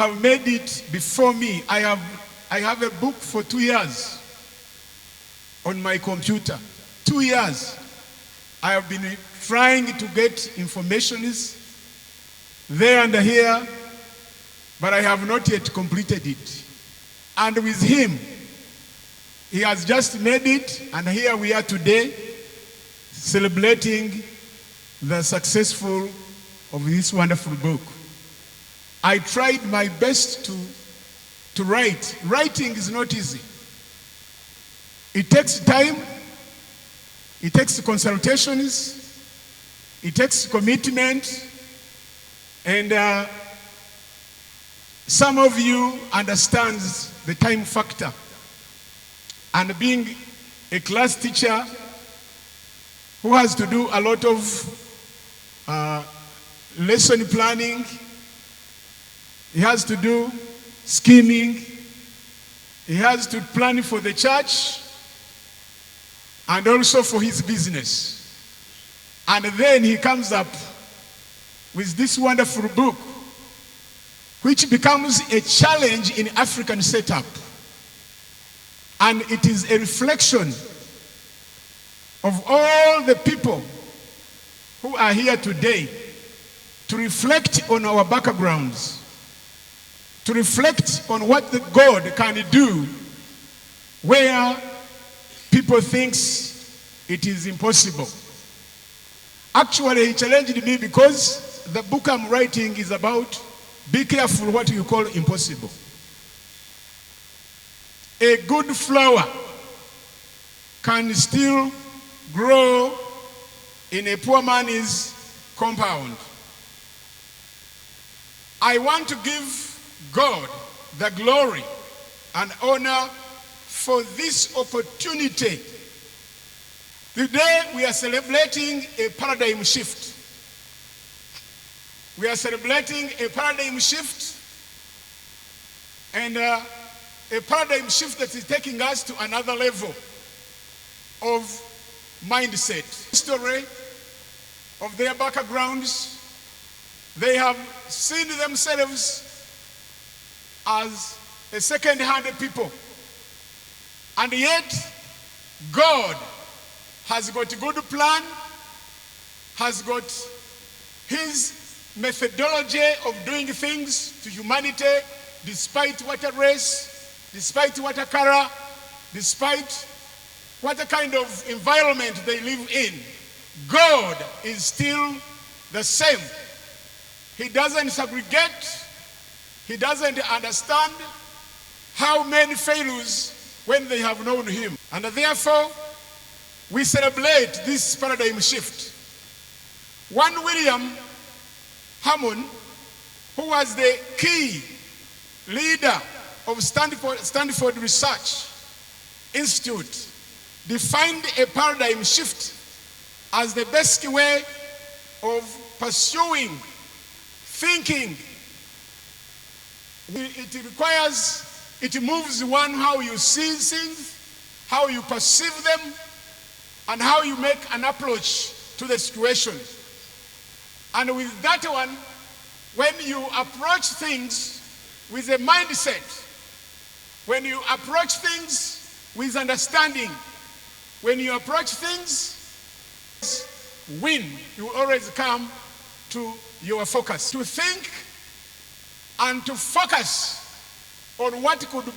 Have made it before me. I have a book for 2 years on my computer. 2 years. I have been trying to get information there and here, but I have not yet completed it. And with him, he has just made it, and here we are today celebrating the successful of this wonderful book. I tried my best to write. Writing is not easy. It takes time. It takes consultations. It takes commitment. And some of you understand the time factor. And being a class teacher who has to do a lot of lesson planning, he has to do scheming, he has to plan for the church and also for his business. And then he comes up with this wonderful book, which becomes a challenge in African setup. And it is a reflection of all the people who are here today to reflect on our backgrounds, to reflect on what the God can do where people think it is impossible. Actually, he challenged me because the book I'm writing is about be careful what you call impossible. A good flower can still grow in a poor man's compound. I want to give God the glory and honor for this opportunity. Today we are celebrating a paradigm shift. We are celebrating a paradigm shift, and a paradigm shift that is taking us to another level of mindset. History of their backgrounds, they have seen themselves as a second-hand people. And yet, God has got a good plan, has got his methodology of doing things to humanity, despite what a race, despite what a color, despite what kind of environment they live in. God is still the same. He doesn't segregate. He doesn't understand how men failures when they have known him. And therefore, we celebrate this paradigm shift. One William Hammond, who was the key leader of Stanford Research Institute, defined a paradigm shift as the best way of pursuing thinking. It moves one how you see things, how you perceive them, and how you make an approach to the situation. And with that one, when you approach things with a mindset, when you approach things with understanding, when you approach things win, you always come to your focus. To think and to focus on what could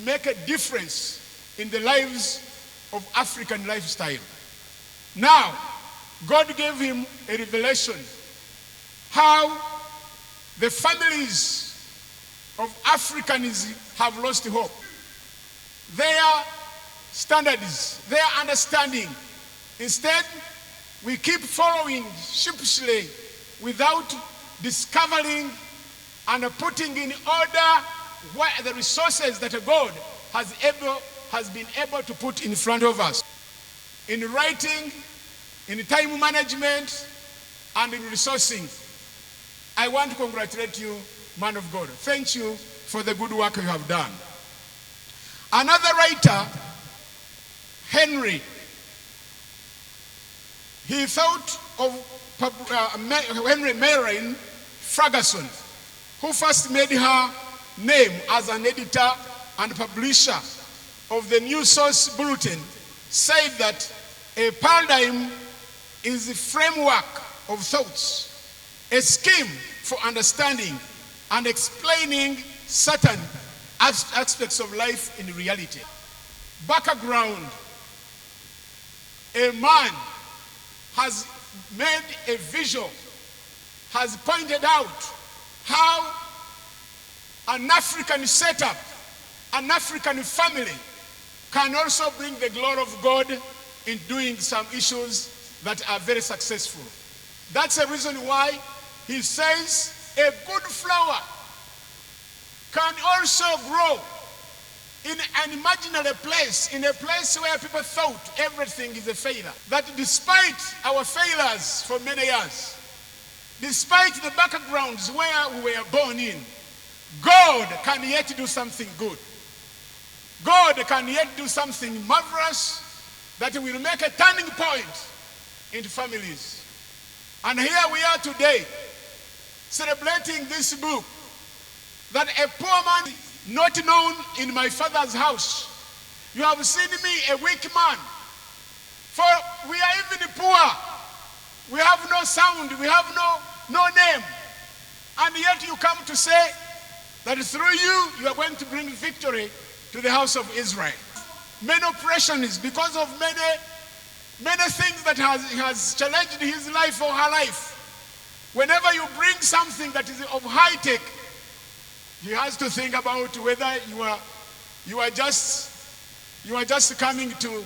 make a difference in the lives of African lifestyle. Now, God gave him a revelation how the families of Africans have lost hope. Their standards, their understanding. Instead, we keep following sheepishly without discovering and putting in order what the resources that God has been able to put in front of us. In writing, in time management, and in resourcing. I want to congratulate you, man of God. Thank you for the good work you have done. Another writer, Henry, he thought of Henry Marion Ferguson, who first made her name as an editor and publisher of the New Source Bulletin, said that a paradigm is a framework of thoughts, a scheme for understanding and explaining certain aspects of life in reality. Background: a man has made a visual, has pointed out how an African setup, an African family can also bring the glory of God in doing some issues that are very successful. That's the reason why he says a good flower can also grow in an imaginary place, in a place where people thought everything is a failure. That despite our failures for many years, despite the backgrounds where we were born in, God can yet do something good. God can yet do something marvelous that will make a turning point into families. And here we are today, celebrating this book, that a poor man not known in my Father's house. You have seen me a weak man. For we are even poor. We have no sound. We have no name. And yet you come to say that through you are going to bring victory to the house of Israel. Many oppressions because of many things that has challenged his life or her life. Whenever you bring something that is of high tech, he has to think about whether you are just coming to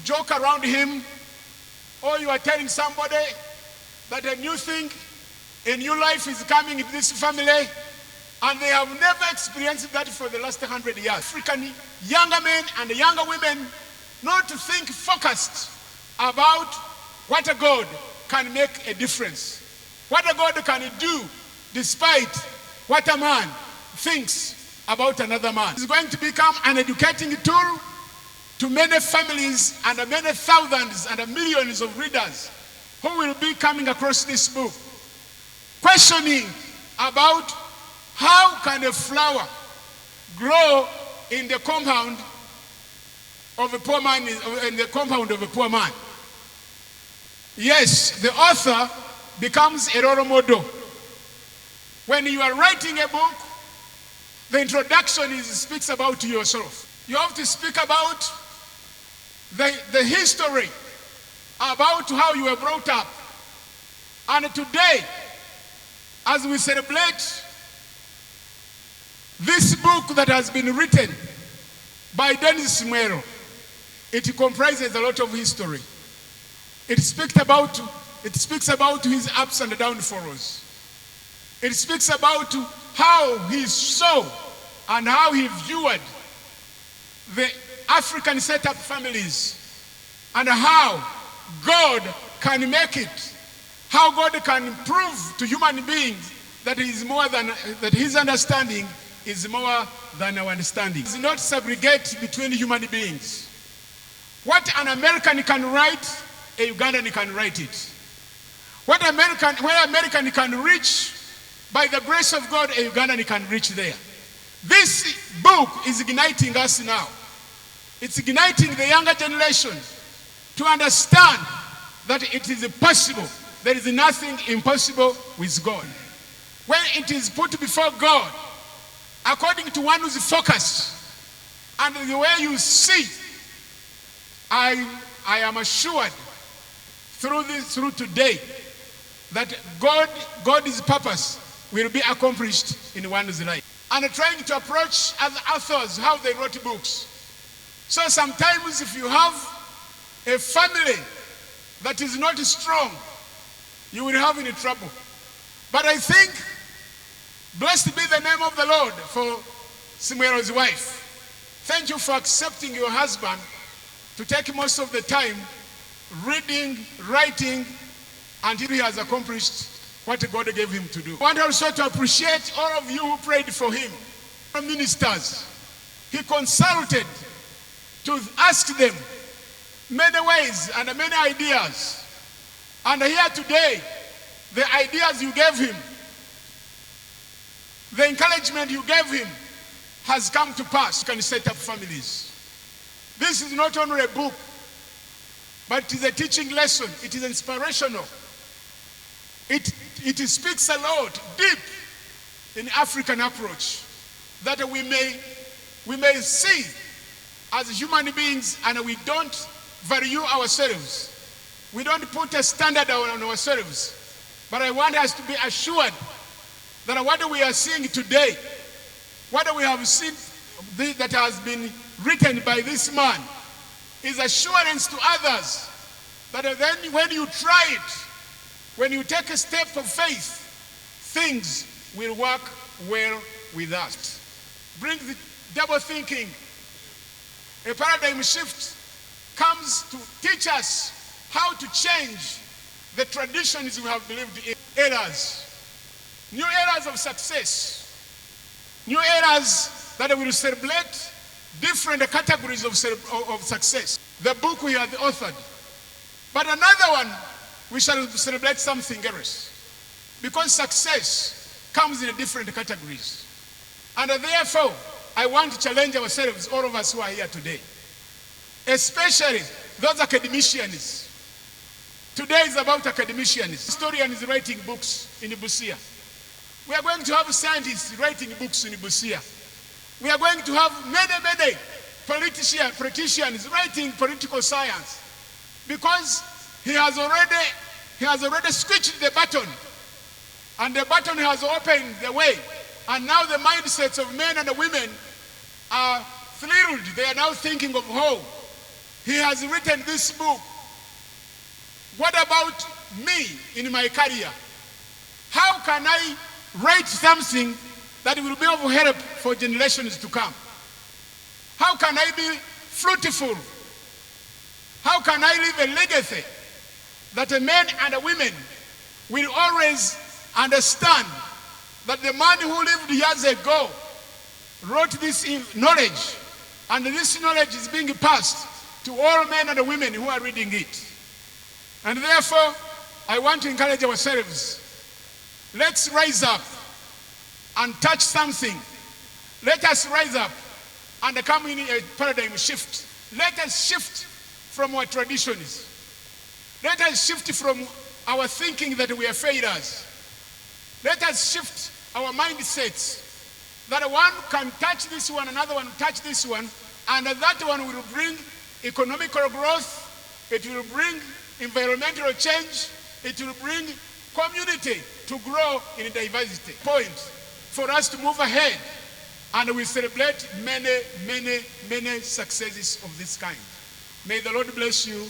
joke around him, or you are telling somebody that a new thing, a new life is coming in this family, and they have never experienced that for the last 100 years. African younger men and younger women not to think focused about what a God can make a difference, what a God can do despite what a man thinks about another man. It's going to become an educating tool to many families and many thousands and millions of readers who will be coming across this book, questioning about how can a flower grow in the compound of a poor man, in the compound of a poor man. Yes, the author becomes a role model. When you are writing a book, the introduction speaks about yourself. You have to speak about the history, about how you were brought up. And today, as we celebrate this book that has been written by Pastor Simwero, it comprises a lot of history. It speaks about his ups and downfalls. It speaks about how he saw and how he viewed the African setup families and how God can make it, how God can prove to human beings that his understanding is more than our understanding. It's not segregate between human beings. What an American can write, a Ugandan can write it. Where American can reach, by the grace of God, a Ugandan can reach there. This book is igniting us now. It's igniting the younger generation to understand that it is possible. There is nothing impossible with God. When it is put before God, according to one who's focused, and the way you see, I am assured through today that God's purpose will be accomplished in one's life. And trying to approach other authors, how they wrote books. So sometimes if you have a family that is not strong, you will have any trouble. But I think, blessed be the name of the Lord for Simwero's wife. Thank you for accepting your husband to take most of the time reading, writing, until he has accomplished what God gave him to do. I want also to appreciate all of you who prayed for him. Ministers, he consulted to ask them many ways and many ideas. And here today, the ideas you gave him The encouragement you gave him has come to pass. You can set up families. This is not only a book, but it is a teaching lesson. It is inspirational. It speaks a lot, deep in African approach, that we may see as human beings, and we don't value ourselves. We don't put a standard on ourselves. But I want us to be assured that what we are seeing today, what we have seen that has been written by this man, is assurance to others that then when you try it, when you take a step of faith, things will work well with us. Bring the double thinking. A paradigm shift comes to teach us how to change the traditions we have believed in. Eras, new eras of success, new eras that will celebrate different categories of success. The book we have authored. But another one, we shall celebrate something else. Because success comes in different categories. And therefore, I want to challenge ourselves, all of us who are here today. Especially those academicians. Today is about academicians. Historians writing books in Busia. We are going to have scientists writing books in Busia. We are going to have many politicians writing political science. Because he has already switched the button. And the button has opened the way. And now the mindsets of men and women are thrilled. They are now thinking of how he has written this book. What about me in my career? How can I write something that will be of help for generations to come? How can I be fruitful? How can I leave a legacy that the men and the women will always understand that the man who lived years ago wrote this knowledge, and this knowledge is being passed to all men and women who are reading it. And therefore, I want to encourage ourselves. Let's rise up and touch something. Let us rise up and come in a paradigm shift. Let us shift from our traditions. Let us shift from our thinking that we are failures. Let us shift our mindsets, that one can touch this one, another one touch this one, and that one will bring economical growth, it will bring environmental change, it will bring community to grow in diversity. Point for us to move ahead, and we celebrate many successes of this kind. May the Lord bless you,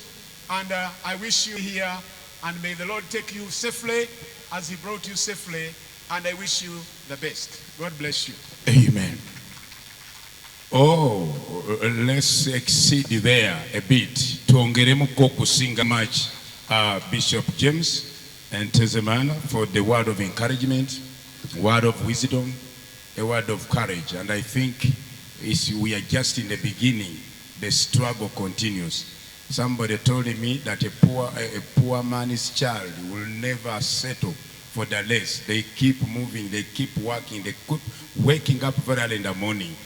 and I wish you here, and may the Lord take you safely as he brought you safely, and I wish you the best. God bless you. Amen. Oh, let's exceed there a bit. Tuongeremo kusinga much Bishop James and Tezemana for the word of encouragement, word of wisdom, a word of courage. And I think we are just in the beginning. The struggle continues. Somebody told me that a poor man's child will never settle for the less. They keep moving, they keep working, they keep waking up very early in the morning.